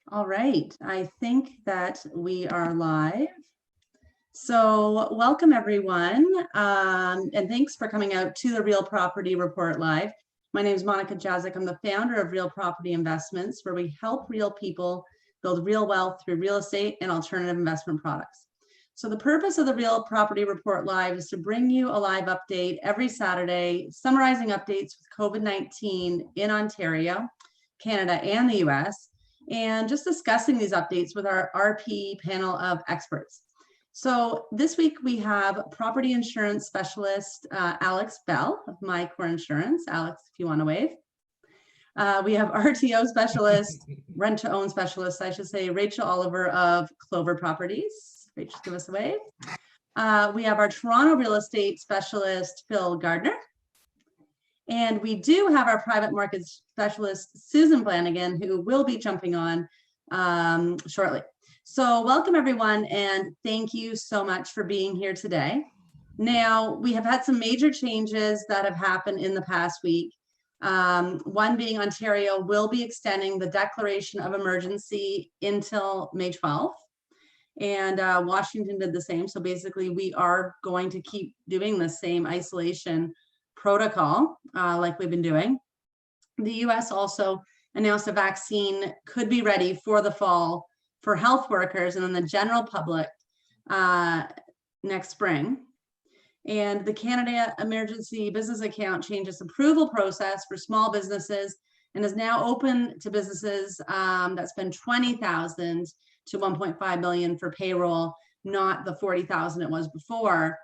All right, I think that we are live. So welcome everyone, and thanks for coming out to the Real Property Report Live. My name is Monica Jazik. I'm the founder of Real Property Investments, where we help real people build real wealth through real estate and alternative investment products. So the purpose of the Real Property Report Live is to bring you a live update every Saturday, summarizing updates with COVID-19 in Ontario, Canada, and the US, and just discussing these updates with our RP panel of experts. So this week we have property insurance specialist Alex Bell of MyCore Insurance. Alex, if you want to wave. We have RTO specialist, rent to own specialist, I should say, Rachel Oliver of Clover Properties. Rachel, give us a wave. We have our Toronto real estate specialist, Phil Gardner. And we do have our private markets specialist, Susan Flanagan, who will be jumping on shortly. So welcome everyone, and thank you so much for being here today. Now, we have had some major changes that have happened in the past week. One being Ontario will be extending the declaration of emergency until May 12th. And Washington did the same. So basically, we are going to keep doing the same isolation protocol like we've been doing. The US also announced a vaccine could be ready for the fall for health workers and then the general public next spring. And the Canada Emergency Business Account changed its approval process for small businesses and is now open to businesses that spend $20,000 to $1.5 million for payroll, not the $40,000 it was before.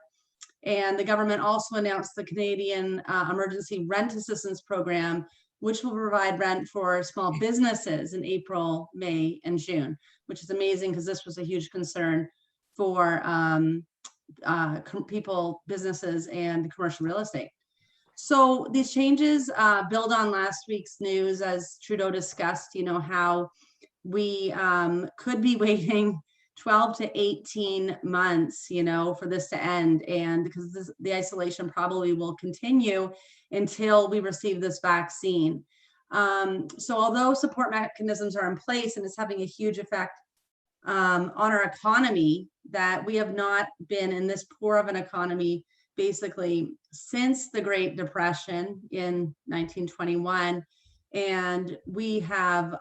And the government also announced the Canadian Emergency Rent Assistance Program, which will provide rent for small businesses in April, May, and June, which is amazing because this was a huge concern for people, businesses, and commercial real estate. So these changes build on last week's news, as Trudeau discussed, how we could be waiting 12 to 18 months, for this to end. And because the isolation probably will continue until we receive this vaccine. So although support mechanisms are in place and it's having a huge effect on our economy, that we have not been in this poor of an economy basically since the Great Depression in 1921. And we have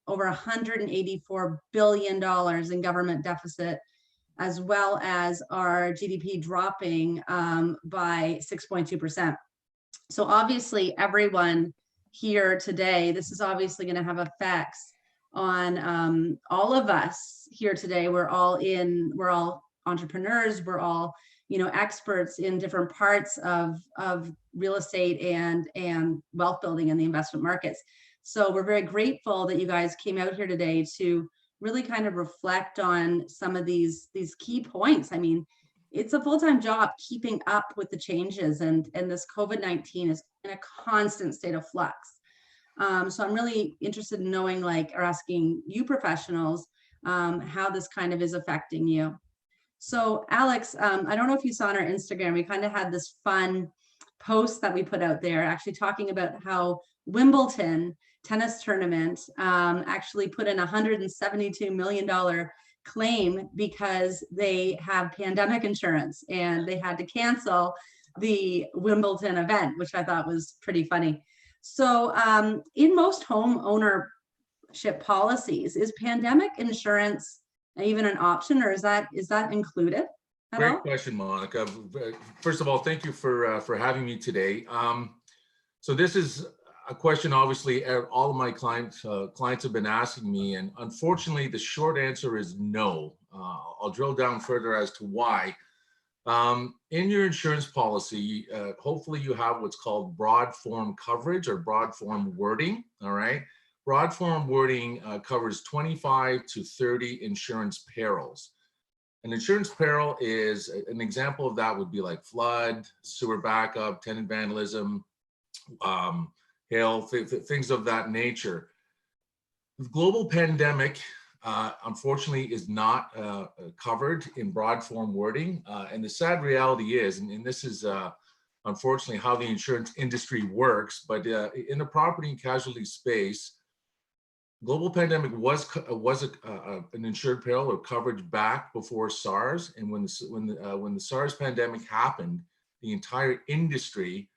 over $184 billion in government deficit, as well as our GDP dropping by 6.2%. So obviously everyone here today, this is obviously going to have effects on all of us here today. We're all entrepreneurs, we're all experts in different parts of real estate and wealth building in the investment markets. So we're very grateful that you guys came out here today to really kind of reflect on some of these key points. I mean, it's a full-time job keeping up with the changes, and this COVID-19 is in a constant state of flux. So I'm really interested in knowing, or asking you professionals, how this kind of is affecting you. So Alex, I don't know if you saw on our Instagram, we kind of had this fun post that we put out there actually talking about how Wimbledon tennis tournament actually put in $172 million claim because they have pandemic insurance and they had to cancel the Wimbledon event, which I thought was pretty funny. So in most home ownership policies, is pandemic insurance even an option, or is that included at all? Great question, Monica. First of all, thank you for having me today. So this is a question, obviously, all of my clients have been asking me, and unfortunately, the short answer is no. I'll drill down further as to why. In your insurance policy, hopefully you have what's called broad form coverage or broad form wording, all right? Broad form wording covers 25 to 30 insurance perils. An insurance peril is, an example of that would be like flood, sewer backup, tenant vandalism, hail, things of that nature. The global pandemic, unfortunately, is not covered in broad form wording. And the sad reality is, and this is unfortunately how the insurance industry works, but in the property and casualty space, global pandemic was an insured peril or coverage back before SARS, and when the SARS pandemic happened, the entire industry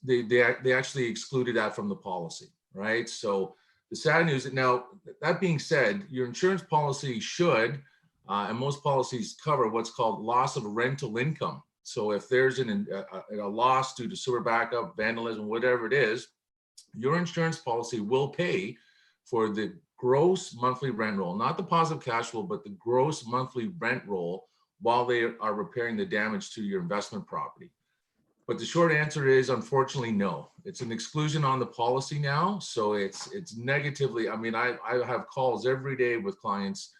they actually excluded that from the policy, right? So the sad news is now, that being said, your insurance policy should, and most policies cover what's called loss of rental income. So if there's a loss due to sewer backup, vandalism, whatever it is, your insurance policy will pay for the gross monthly rent roll, not the positive cash flow, but the gross monthly rent roll while they are repairing the damage to your investment property. But the short answer is, unfortunately, no. It's an exclusion on the policy now. So it's negatively, I mean, I have calls every day with clients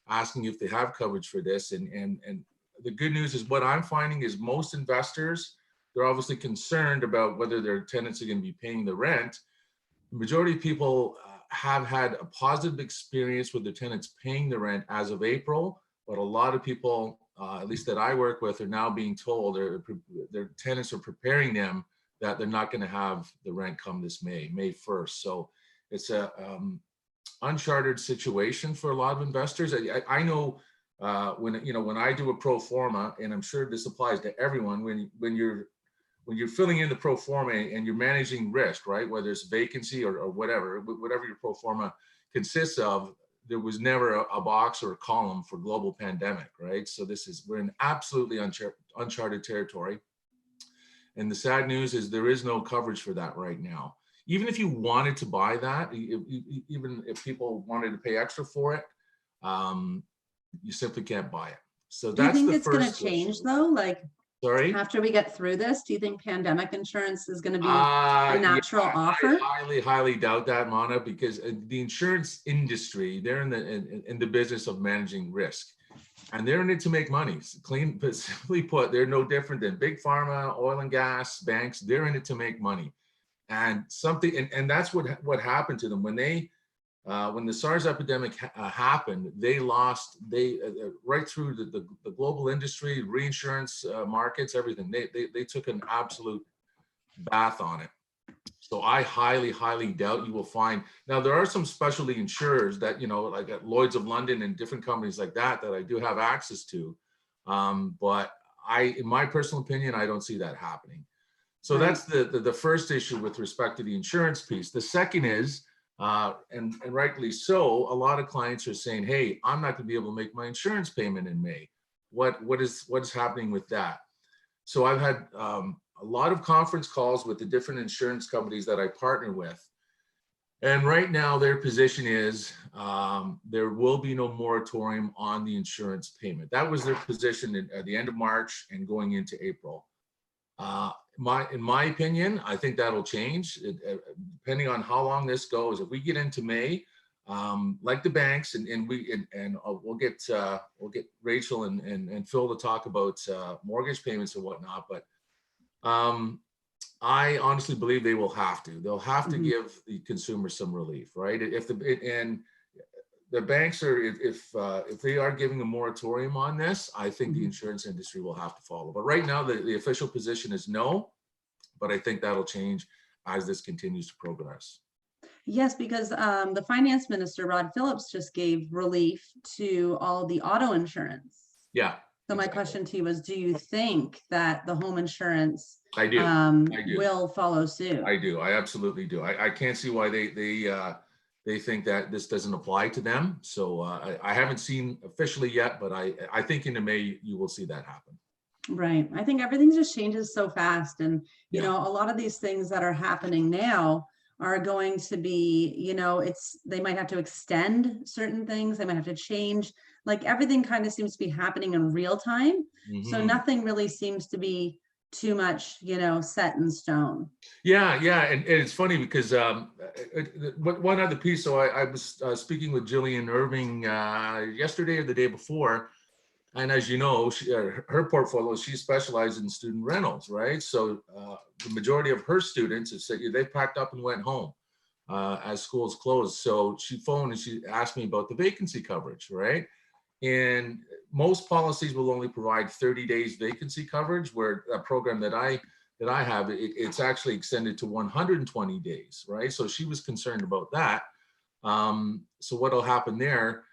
asking if they have coverage for this. And the good news is, what I'm finding is most investors, they're obviously concerned about whether their tenants are going to be paying the rent. The majority of people have had a positive experience with their tenants paying the rent as of April, but a lot of people, at least that I work with, are now being told their tenants are preparing them that they're not going to have the rent come this May 1st. So it's a uncharted situation for a lot of investors. I know when I do a pro forma, and I'm sure this applies to everyone, when you're filling in the pro forma and you're managing risk, right? Whether it's vacancy or whatever your pro forma consists of, there was never a box or a column for global pandemic, right? So we're in absolutely uncharted territory. And the sad news is there is no coverage for that right now. Even if you wanted to buy that, even if people wanted to pay extra for it, you simply can't buy it. So Do you that's think the it's going to first change issue. though? Like, Sorry? after we get through this, do you think pandemic insurance is going to be a Yeah, natural I offer? highly doubt that, Mana, because the insurance industry, they're in the business of managing risk, and they're in it to make money. Clean, but simply put, they're no different than big pharma, oil and gas, banks. They're in it to make money, and that's what happened to them when the SARS epidemic happened. They lost right through the global industry, reinsurance markets, everything. They took an absolute bath on it. So I highly doubt you will find. Now there are some specialty insurers that, like at Lloyd's of London and different companies like that I do have access to, but in my personal opinion, I don't see that happening. So that's the first issue with respect to the insurance piece. The second is, and rightly so, a lot of clients are saying, hey, I'm not going to be able to make my insurance payment in May. What is happening with that? So I've had a lot of conference calls with the different insurance companies that I partner with. And right now their position is there will be no moratorium on the insurance payment. That was their position at the end of March and going into April. In my opinion, I think that'll change depending on how long this goes. If we get into May, like the banks, and we'll get Rachel and Phil to talk about mortgage payments and whatnot. But I honestly believe they'll have to give the consumer some relief, right? The banks are, if they are giving a moratorium on this, I think the insurance industry will have to follow. But right now, the official position is no, but I think that'll change as this continues to progress. Yes, because the finance minister, Rod Phillips, just gave relief to all the auto insurance. Yeah. So my question to you was, do you think that the home insurance I do. will follow suit? I do. I absolutely do. I can't see why they think that this doesn't apply to them. So I haven't seen officially yet, but I think in May you will see that happen. Right. I think everything just changes so fast. And, a lot of these things that are happening now are going to be, they might have to extend certain things. They might have to change. Like everything kind of seems to be happening in real time. So nothing really seems to be too much, set in stone. Yeah. And it's funny because one other piece. So I was speaking with Jillian Irving yesterday or the day before. And as you know, her portfolio, she specializes in student rentals, right? So the majority of her students have said they packed up and went home as schools closed. So she phoned and she asked me about the vacancy coverage, right? And most policies will only provide 30 days vacancy coverage, where a program that I that I have, it's actually extended to 120 days, right? So she was concerned about that. So what will happen there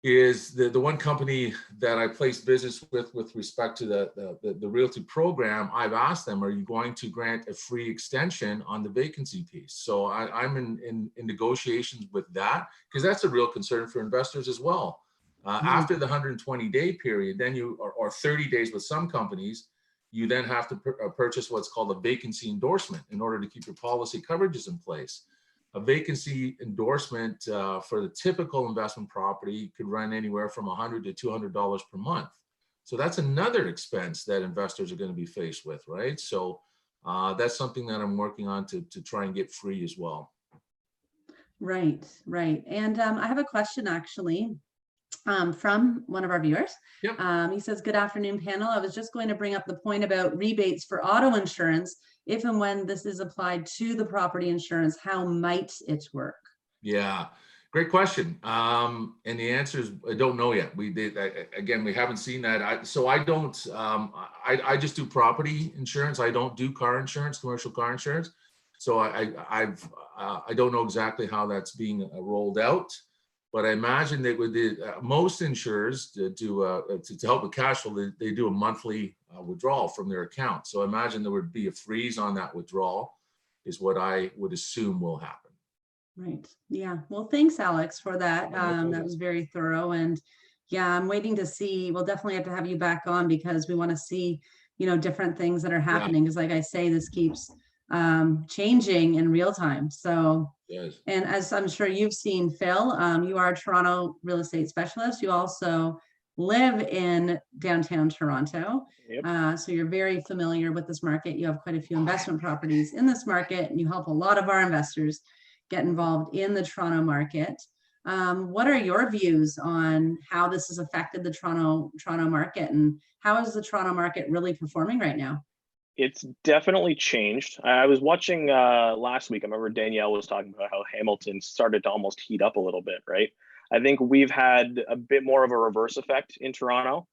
is the one company that I placed business with respect to the realty program, I've asked them, are you going to grant a free extension on the vacancy piece? So I'm in negotiations with that, because that's a real concern for investors as well. After the 120-day period, then or 30 days with some companies, you then have to purchase what's called a vacancy endorsement in order to keep your policy coverages in place. A vacancy endorsement for the typical investment property could run anywhere from $100 to $200 per month. So that's another expense that investors are going to be faced with, right? So that's something that I'm working on to try and get free as well. Right, right. And I have a question actually from one of our viewers. Yep. He says, good afternoon, panel. I was just going to bring up the point about rebates for auto insurance. If and when this is applied to the property insurance, how might it work? Yeah, great question. And the answer is, I don't know yet. Again, we haven't seen that. I just do property insurance. I don't do car insurance, commercial car insurance. So I don't know exactly how that's being rolled out. But I imagine that with most insurers to help with cash flow, they do a monthly withdrawal from their account. So I imagine there would be a freeze on that withdrawal, is what I would assume will happen. Right. Yeah. Well, thanks, Alex, for that. That was very thorough. And yeah, I'm waiting to see. We'll definitely have to have you back on, because we want to see, different things that are happening. Because like I say, this keeps changing in real time. So, yes. And as I'm sure you've seen, Phil, you are a Toronto real estate specialist. You also live in downtown Toronto. Yep. So you're very familiar with this market. You have quite a few investment properties in this market, and you help a lot of our investors get involved in the Toronto market. What are your views on how this has affected the Toronto market, and how is the Toronto market really performing right now? It's definitely changed. I was watching last week. I remember Danielle was talking about how Hamilton started to almost heat up a little bit, right? I think we've had a bit more of a reverse effect in Toronto.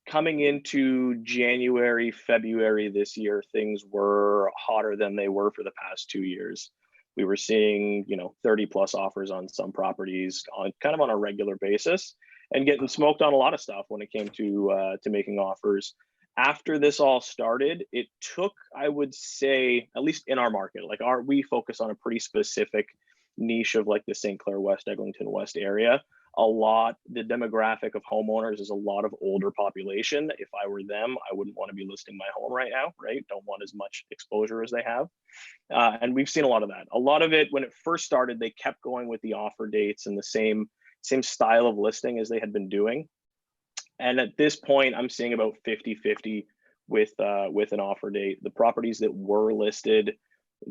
Coming into January, February this year, things were hotter than they were for the past 2 years. We were seeing, 30 plus offers on some properties on kind of on a regular basis, and getting smoked on a lot of stuff when it came to making offers. After this all started, it took, I would say, at least in our market, we focus on a pretty specific niche of like the St. Clair West, Eglinton West area. The demographic of homeowners is a lot of older population. If I were them, I wouldn't want to be listing my home right now, right? Don't want as much exposure as they have. And we've seen a lot of that. A lot of it, when it first started, they kept going with the offer dates and the same style of listing as they had been doing. And at this point, I'm seeing about 50-50 with an offer date. The properties that were listed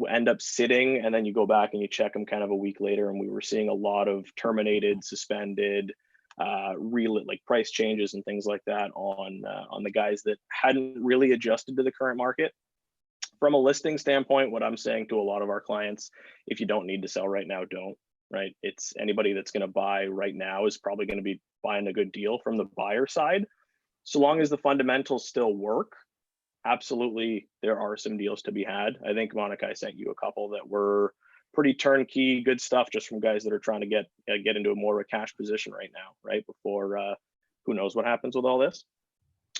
end up sitting, and then you go back and you check them kind of a week later, and we were seeing a lot of terminated, suspended, like price changes and things like that on the guys that hadn't really adjusted to the current market. From a listing standpoint, what I'm saying to a lot of our clients, if you don't need to sell right now, don't. Right? It's anybody that's going to buy right now is probably going to be buying a good deal from the buyer side. So long as the fundamentals still work, absolutely, there are some deals to be had. I think, Monica, I sent you a couple that were pretty turnkey, good stuff, just from guys that are trying to get into a more of a cash position right now, right? Before who knows what happens with all this.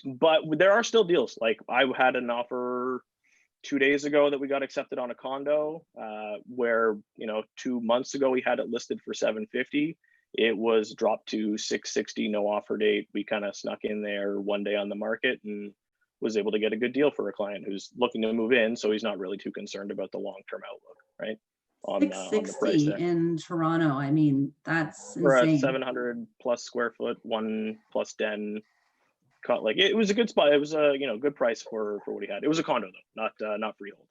But there are still deals. Like I had an offer 2 days ago that we got accepted on a condo where 2 months ago we had it listed for $750. It was dropped to $660, no offer date. We kind of snuck in there one day on the market and was able to get a good deal for a client who's looking to move in, so he's not really too concerned about the long-term outlook, right? On the price $660 in Toronto. I mean, that's for insane. a 700 plus square foot, 1 plus den. Like it was a good spot. It was a good price for what he had. It was a condo though, not freehold.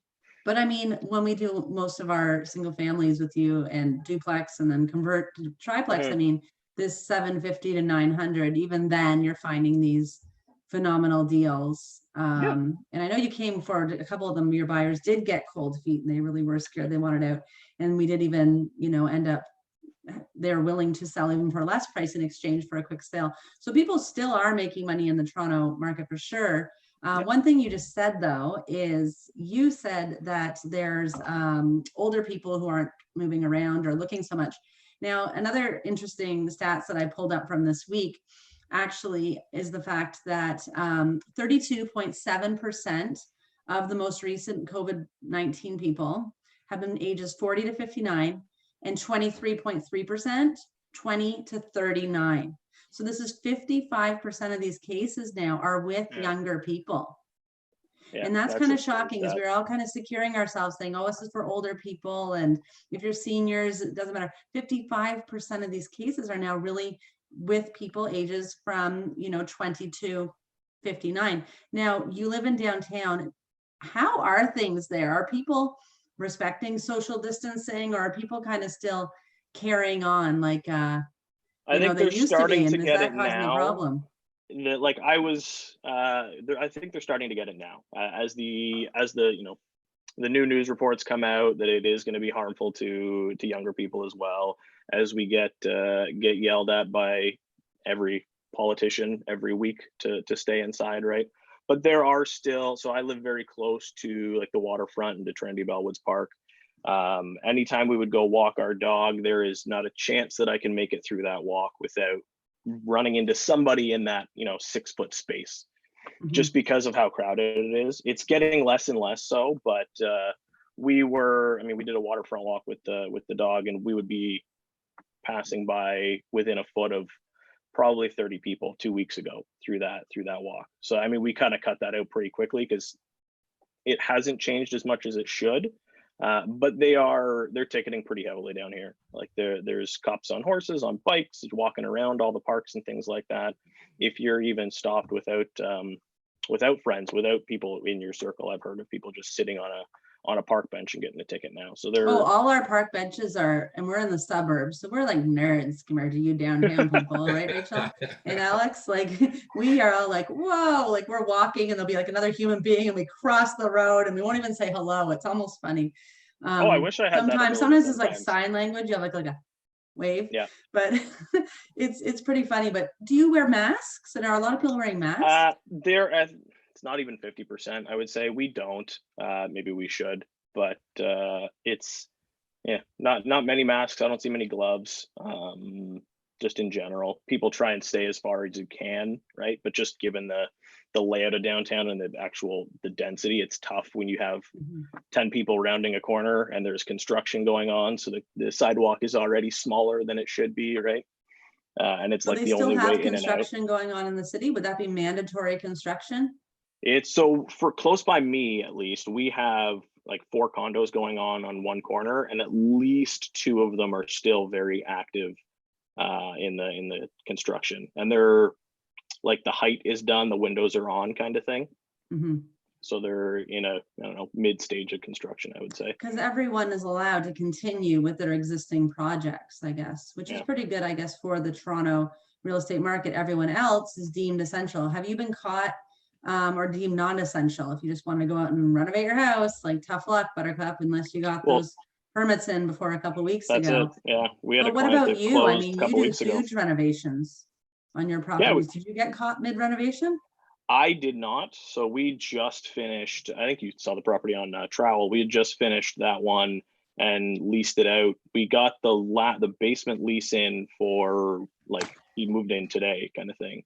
But I mean, when we do most of our single families with you and duplex and then convert to triplex, I mean, this 750 to 900, even then you're finding these phenomenal deals. And I know you came forward, a couple of them, your buyers did get cold feet and they really were scared. They wanted out. And we did even, end up, they're willing to sell even for less price in exchange for a quick sale. So people still are making money in the Toronto market for sure. One thing you just said though, is you said that there's older people who aren't moving around or looking so much. Now, another interesting stats that I pulled up from this week actually is the fact that 32.7% of the most recent COVID-19 people have been ages 40 to 59, and 23.3% 20 to 39. So this is 55% of these cases now are with Yeah. younger people. Yeah, And that's a kind of scary shocking, as stat. we're all kind of securing ourselves saying, oh, this is for older people. And if you're seniors, it doesn't matter. 55% of these cases are now really with people ages from, 20 to 59. Now, you live in downtown. How are things there? Are people respecting social distancing, or are people kind of still carrying on like, I think they they're used to be? starting And to is get that it causing a now. problem? Like I was, I think they're starting to get it now as the the new news reports come out that it is going to be harmful to younger people as well, as we get yelled at by every politician every week to stay inside, right? But there are still, so I live very close to like the waterfront and to Trendy Bellwoods Park. Anytime we would go walk our dog, there is not a chance that I can make it through that walk without running into somebody in that 6-foot space, Mhm. just because of how crowded it is. It's getting less and less so, but we did a waterfront walk with the dog, and we would be passing by within a foot of probably 30 people 2 weeks ago through that walk. So we kind of cut that out pretty quickly because it hasn't changed as much as it should. But they're ticketing pretty heavily down here. Like there's cops on horses, on bikes, walking around all the parks and things like that. If you're even stopped without friends, without people in your circle, I've heard of people just sitting on a park bench and getting a ticket now. So they're Oh, all our park benches are, and we're in the suburbs, so we're like nerds compared to you downtown people, right, Rachel and Alex? Like we are all like, whoa, like we're walking and there'll be like another human being and we cross the road and we won't even say hello. It's almost funny. oh, I wish I had that Sometimes ability it's like sometimes. sign language. You have like a wave, Yeah. but it's pretty funny. But do you wear masks? And are a lot of people wearing masks? It's not even 50%. I would say we don't. Maybe we should, but it's not many masks. I don't see many gloves. Just in general, people try and stay as far as you can, right? But just given the layout of downtown and the density, it's tough when you have Mhm. 10 people rounding a corner and there's construction going on, so the sidewalk is already smaller than it should be, right? And it's So like they the still only have way in and out. construction going on in the city. Would that be mandatory construction? It's so for close by me, at least, we have like 4 condos going on one corner, and at least 2 of them are still very active in the construction, and they're like the height is done, the windows are on kind of thing. Mhm. So they're in a, I don't know, mid stage of construction, I would say. Because everyone is allowed to continue with their existing projects, I guess, which is Yeah. pretty good, I guess, for the Toronto real estate market. Everyone else is deemed essential. Have you been caught or deemed non-essential? If you just want to go out and renovate your house, like tough luck, Buttercup, unless you got Well, those permits in before a couple weeks that's it. ago. Yeah, we had a But what client about that you? I closed a mean, you couple do weeks ago. huge renovations on your Yeah, properties. Did you get caught mid-renovation? I did not. So we just finished, I think you saw the property on Trowel. We had just finished that one and leased it out. We got the basement lease in for like, he moved in today kind of thing.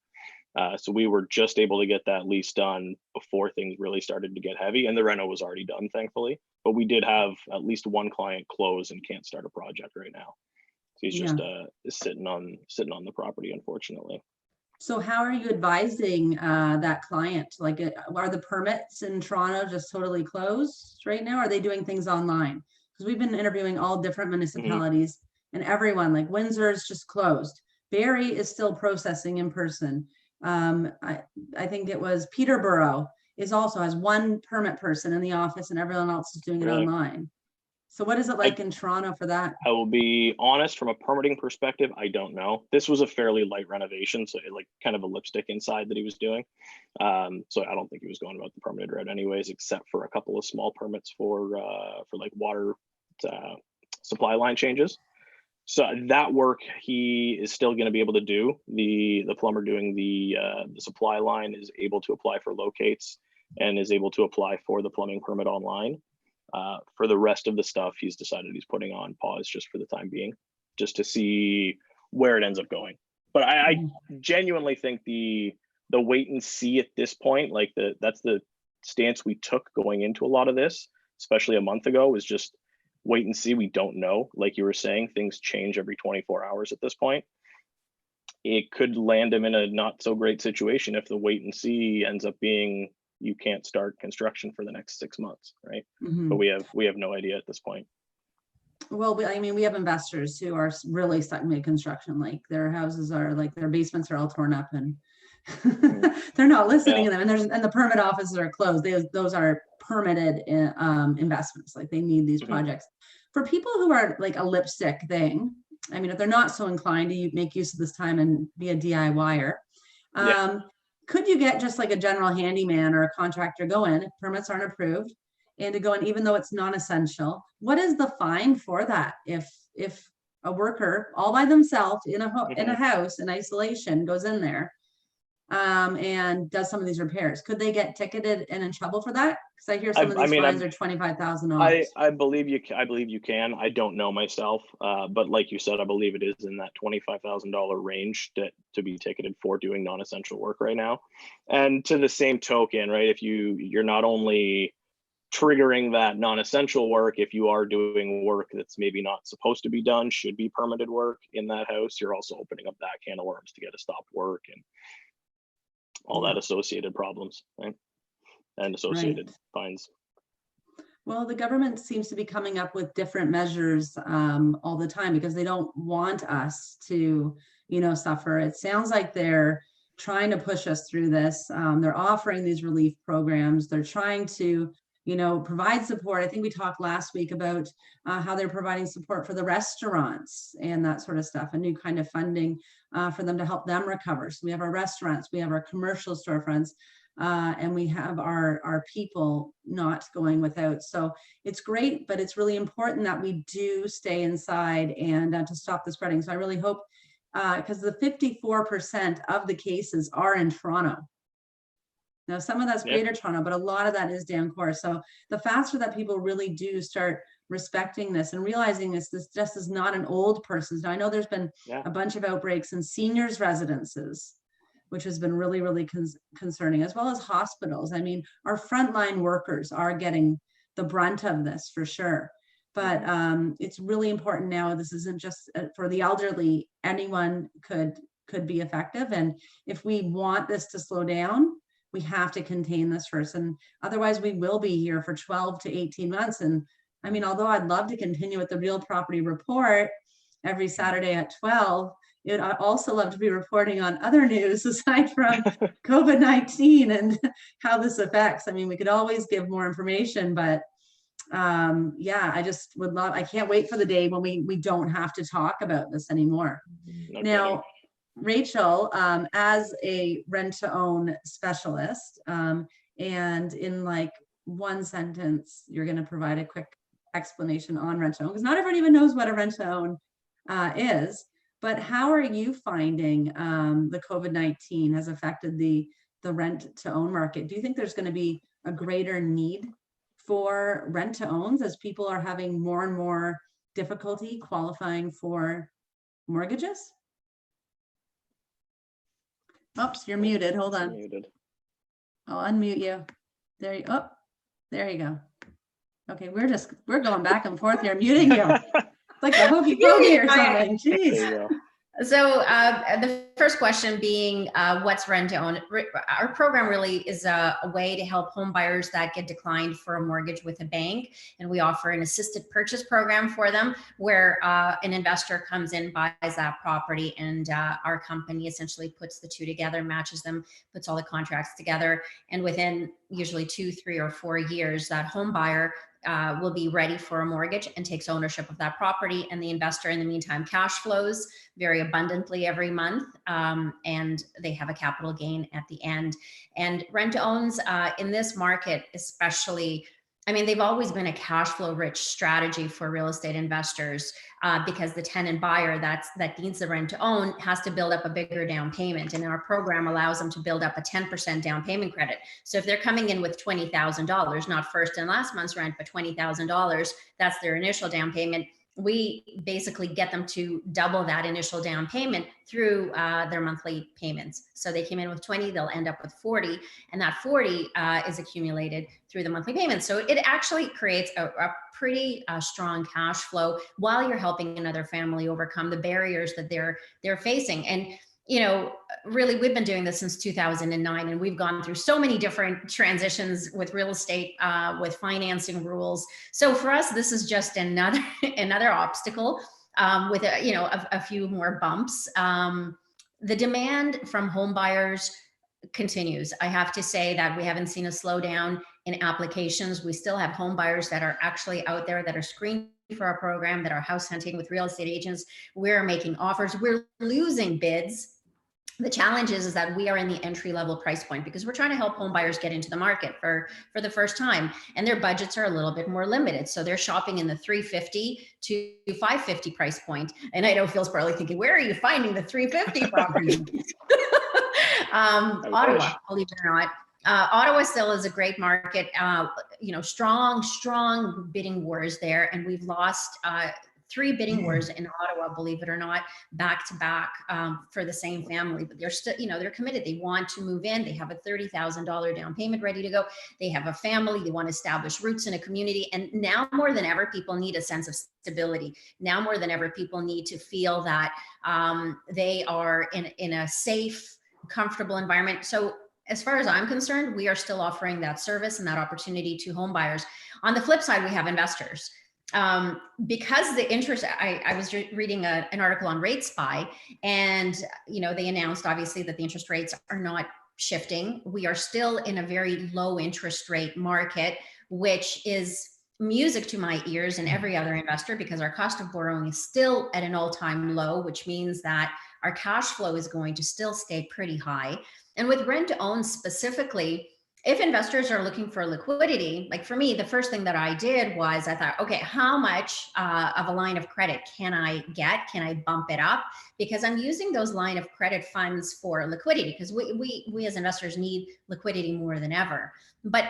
So we were just able to get that lease done before things really started to get heavy, and the reno was already done, thankfully. But we did have at least one client close and can't start a project right now. So he's Yeah. just sitting on the property, unfortunately. So how are you advising that client? Like, are the permits in Toronto just totally closed right now? Are they doing things online? Because we've been interviewing all different municipalities, and everyone, like Windsor is just closed. Barrie is still processing in person. I think it was Peterborough is also has one permit person in the office, and everyone else is doing it Really? online. So what is it like in Toronto for that? I will be honest, from a permitting perspective, I don't know. This was a fairly light renovation, so like kind of a lipstick inside that he was doing. So I don't think he was going about the permitted route anyways, except for a couple of small permits for like water supply line changes. So that work he is still going to be able to do. The plumber doing the supply line is able to apply for locates and is able to apply for the plumbing permit online. For the rest of the stuff, he's decided he's putting on pause just for the time being, just to see where it ends up going. But I genuinely think the wait and see at this point, like that's the stance we took going into a lot of this, especially a month ago, was just wait and see. We don't know. Like you were saying, things change every 24 hours at this point. It could land him in a not so great situation if the wait and see ends up being you can't start construction for the next 6 months, right? But we have no idea at this point. Well, I mean, we have investors who are really stuck mid-construction, like their houses are like their basements are all torn up and they're not listening to them. And the permit offices are closed. Those are permitted investments. Like they need these projects. For people who are like a lipstick thing, I mean, if they're not so inclined to make use of this time and be a DIYer, could you get just like a general handyman or a contractor go in if permits aren't approved and to go in, even though it's non-essential? What is the fine for that? If a worker all by themselves in a house in isolation goes in there and does some of these repairs, could they get ticketed and in trouble for that? Because I hear some of these fines are $25,000. I believe you can. I don't know myself, but like you said, I believe it is in that $25,000 range to be ticketed for doing non-essential work right now. And to the same token, right, if you're not only triggering that non-essential work, if you are doing work that's maybe not supposed to be done, should be permitted work in that house, you're also opening up that can of worms to get a stop work and all that associated problems, right? And associated fines. Well, the government seems to be coming up with different measures all the time because they don't want us to, suffer. It sounds like they're trying to push us through this. They're offering these relief programs. They're trying to, provide support. I think we talked last week about how they're providing support for the restaurants and that sort of stuff, a new kind of funding for them to help them recover. So we have our restaurants, we have our commercial storefronts, and we have our people not going without. So it's great, but it's really important that we do stay inside and to stop the spreading. So I really hope, because the 54% of the cases are in Toronto. Now, some of that's Greater Toronto, but a lot of that is down core. So the faster that people really do start respecting this and realizing this just is not an old person's. Now, I know there's been a bunch of outbreaks in seniors' residences, which has been really, really concerning, as well as hospitals. I mean, our frontline workers are getting the brunt of this for sure. But it's really important now. This isn't just for the elderly. Anyone could be effective. And if we want this to slow down, we have to contain this first. And otherwise, we will be here for 12 to 18 months. And I mean, although I'd love to continue with the Real Property Report every Saturday at 12, I'd also love to be reporting on other news aside from COVID-19 and how this affects. I mean, we could always give more information, but I just would love, I can't wait for the day when we don't have to talk about this anymore. Now, Rachel, as a rent-to-own specialist, and in like one sentence, you're going to provide a quick explanation on rent-to-own, because not everyone even knows what a rent-to-own is. But how are you finding the COVID-19 has affected the rent-to-own market? Do you think there's going to be a greater need for rent-to-owns as people are having more and more difficulty qualifying for mortgages? Oops, you're muted. Hold on. Muted. I'll unmute you. There you go. Okay, we're going back and forth here, muting you. Like a hokey pokey or something. Jeez. So the first question being, what's rent to own? Our program really is a way to help home buyers that get declined for a mortgage with a bank. And we offer an assisted purchase program for them where an investor comes in, buys that property, and our company essentially puts the two together, matches them, puts all the contracts together. And within usually 2, 3, or 4 years, that home buyer will be ready for a mortgage and takes ownership of that property. And the investor in the meantime cash flows very abundantly every month, and they have a capital gain at the end. And rent-to-owns in this market especially I mean, they've always been a cash flow rich strategy for real estate investors, because the tenant buyer that needs the rent to own has to build up a bigger down payment. And our program allows them to build up a 10% down payment credit. So if they're coming in with $20,000, not first and last month's rent, but $20,000, that's their initial down payment. We basically get them to double that initial down payment through their monthly payments. So they came in with 20, they'll end up with 40, and that 40 is accumulated through the monthly payments. So it actually creates a pretty strong cash flow while you're helping another family overcome the barriers that they're facing. And you know, really, we've been doing this since 2009, and we've gone through so many different transitions with real estate, with financing rules. So for us, this is just another obstacle, with a few more bumps. The demand from home buyers continues. I have to say that we haven't seen a slowdown in applications. We still have home buyers that are actually out there that are screening for our program, that are house hunting with real estate agents. We're making offers. We're losing bids. The challenge is that we are in the entry level price point because we're trying to help home buyers get into the market for the first time, and their budgets are a little bit more limited. So they're shopping in the $350 to $550 price point. And I know Phil's probably thinking, where are you finding the $350 property? Ottawa, believe it or not. Ottawa still is a great market. Strong bidding wars there, and we've lost 3 bidding wars in Ottawa, believe it or not, back to back, for the same family. But they're still, they're committed. They want to move in. They have a $30,000 down payment ready to go. They have a family. They want to establish roots in a community. And now more than ever, people need a sense of stability. Now more than ever, people need to feel that they are in a safe, comfortable environment. So as far as I'm concerned, we are still offering that service and that opportunity to home buyers. On the flip side, we have investors. Because the interest, I was reading an article on RateSpy, and they announced obviously that the interest rates are not shifting. We are still in a very low interest rate market, which is music to my ears and every other investor, because our cost of borrowing is still at an all-time low, which means that our cash flow is going to still stay pretty high. And with rent to own specifically, if investors are looking for liquidity, like for me, the first thing that I did was I thought, okay, how much of a line of credit can I get? Can I bump it up? Because I'm using those line of credit funds for liquidity, because we as investors need liquidity more than ever. But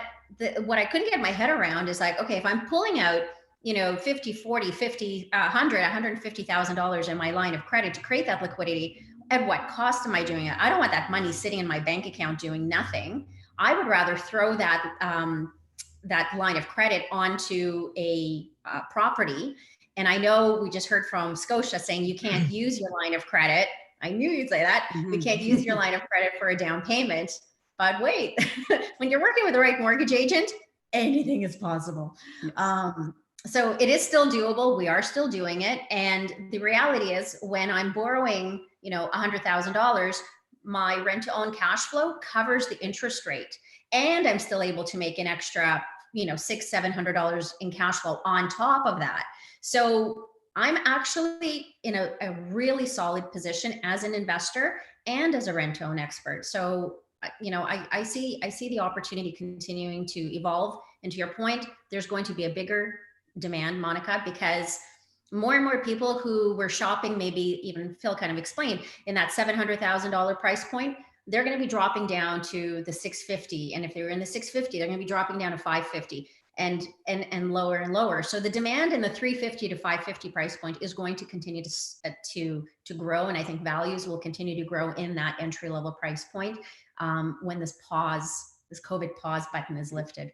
what I couldn't get my head around is like, okay, if I'm pulling out, $50, $40, $50, $100, $150,000 in my line of credit to create that liquidity, at what cost am I doing it? I don't want that money sitting in my bank account doing nothing. I would rather throw that that line of credit onto a property. And I know we just heard from Scotia saying you can't use your line of credit. I knew you'd say that. We can't use your line of credit for a down payment. But wait, when you're working with the right mortgage agent, anything is possible. So it is still doable. We are still doing it. And the reality is, when I'm borrowing, $100,000, my rent to own cash flow covers the interest rate, and I'm still able to make an extra, $600-700 in cash flow on top of that. So I'm actually in a really solid position as an investor and as a rent to own expert. So, I see the opportunity continuing to evolve. And to your point, there's going to be a bigger demand, Monica, because more and more people who were shopping, maybe even Phil kind of explained, in that $700,000 price point, they're going to be dropping down to the 650. And if they were in the 650, they're going to be dropping down to 550 and lower and lower. So the demand in the 350 to 550 price point is going to continue to grow. And I think values will continue to grow in that entry level price point when this COVID pause button is lifted.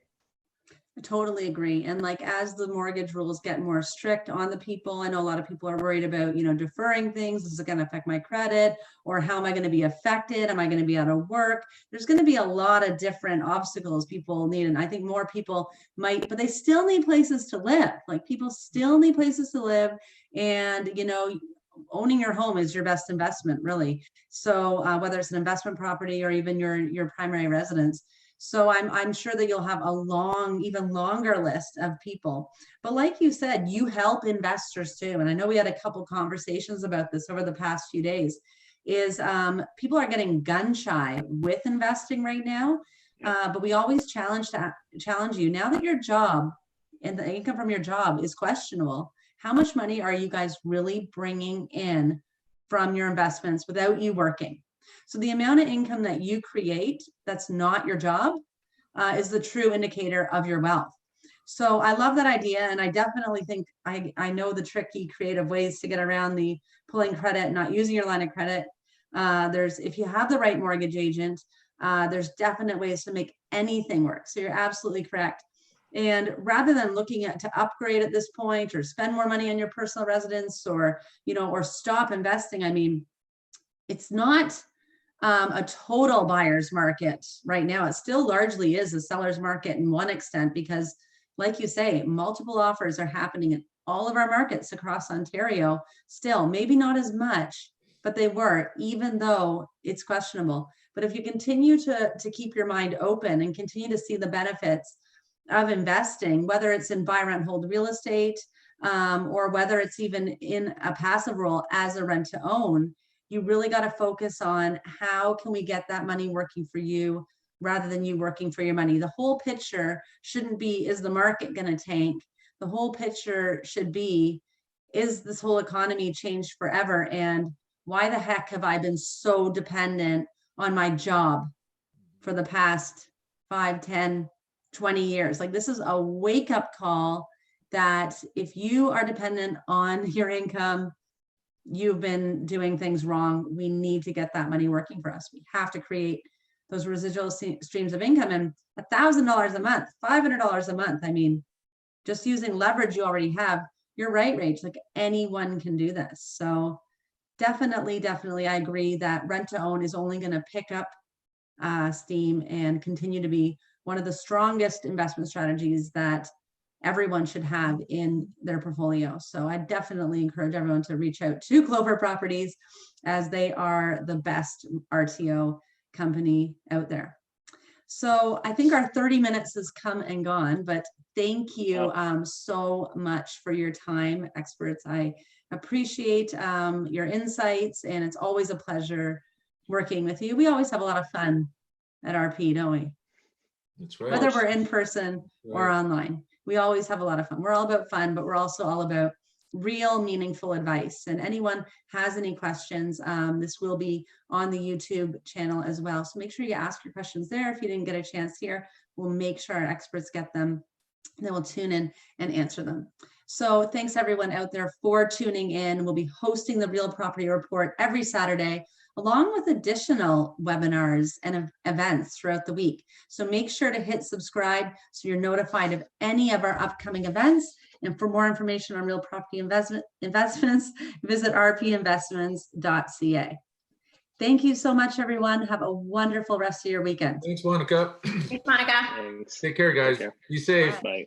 I totally agree. And like, as the mortgage rules get more strict on the people, I know a lot of people are worried about, deferring things. Is it going to affect my credit? Or how am I going to be affected? Am I going to be out of work? There's going to be a lot of different obstacles people need. And I think more people might, but they still need places to live. Like, people still need places to live. And, owning your home is your best investment, really. So whether it's an investment property or even your primary residence. So I'm sure that you'll have a even longer list of people. But like you said, you help investors too. And I know we had a couple conversations about this over the past few days, is people are getting gun shy with investing right now. But we always challenge you. Now that your job and the income from your job is questionable, how much money are you guys really bringing in from your investments without you working? So the amount of income that you create that's not your job is the true indicator of your wealth. So I love that idea. And I definitely think I know the tricky creative ways to get around the pulling credit, not using your line of credit. If you have the right mortgage agent, there's definite ways to make anything work. So you're absolutely correct. And rather than looking to upgrade at this point or spend more money on your personal residence or stop investing, I mean, it's not a total buyer's market right now. It still largely is a seller's market in one extent, because like you say, multiple offers are happening in all of our markets across Ontario still, maybe not as much, but they were, even though it's questionable. But if you continue to keep your mind open and continue to see the benefits of investing, whether it's in buy, rent, hold real estate, or whether it's even in a passive role as a rent to own, you really got to focus on how can we get that money working for you rather than you working for your money. The whole picture shouldn't be, is the market going to tank? The whole picture should be, is this whole economy changed forever? And why the heck have I been so dependent on my job for the past 5, 10, 20 years? Like, this is a wake-up call that if you are dependent on your income, you've been doing things wrong. We need to get that money working for us. We have to create those residual streams of income. And $1,000 a month, $500 a month, I mean, just using leverage you already have, you're right, Rach, like anyone can do this. So definitely, I agree that rent to own is only going to pick up steam and continue to be one of the strongest investment strategies that everyone should have in their portfolio. So I definitely encourage everyone to reach out to Clover Properties, as they are the best RTO company out there. So I think our 30 minutes has come and gone, but thank you so much for your time, experts. I appreciate your insights, and it's always a pleasure working with you. We always have a lot of fun at RP, don't we? That's right. Whether we're in person or online, we always have a lot of fun. We're all about fun, but we're also all about real meaningful advice. And anyone has any questions, this will be on the YouTube channel as well. So make sure you ask your questions there. If you didn't get a chance here, we'll make sure our experts get them. They will tune in and answer them. So thanks everyone out there for tuning in. We'll be hosting the Real Property Report every Saturday, along with additional webinars and events throughout the week. So make sure to hit subscribe so you're notified of any of our upcoming events. And for more information on real property investments, visit rpinvestments.ca. Thank you so much, everyone. Have a wonderful rest of your weekend. Thanks, Monica. Thanks, Monica. Thanks. Take care, guys. Take care. Be safe. Bye.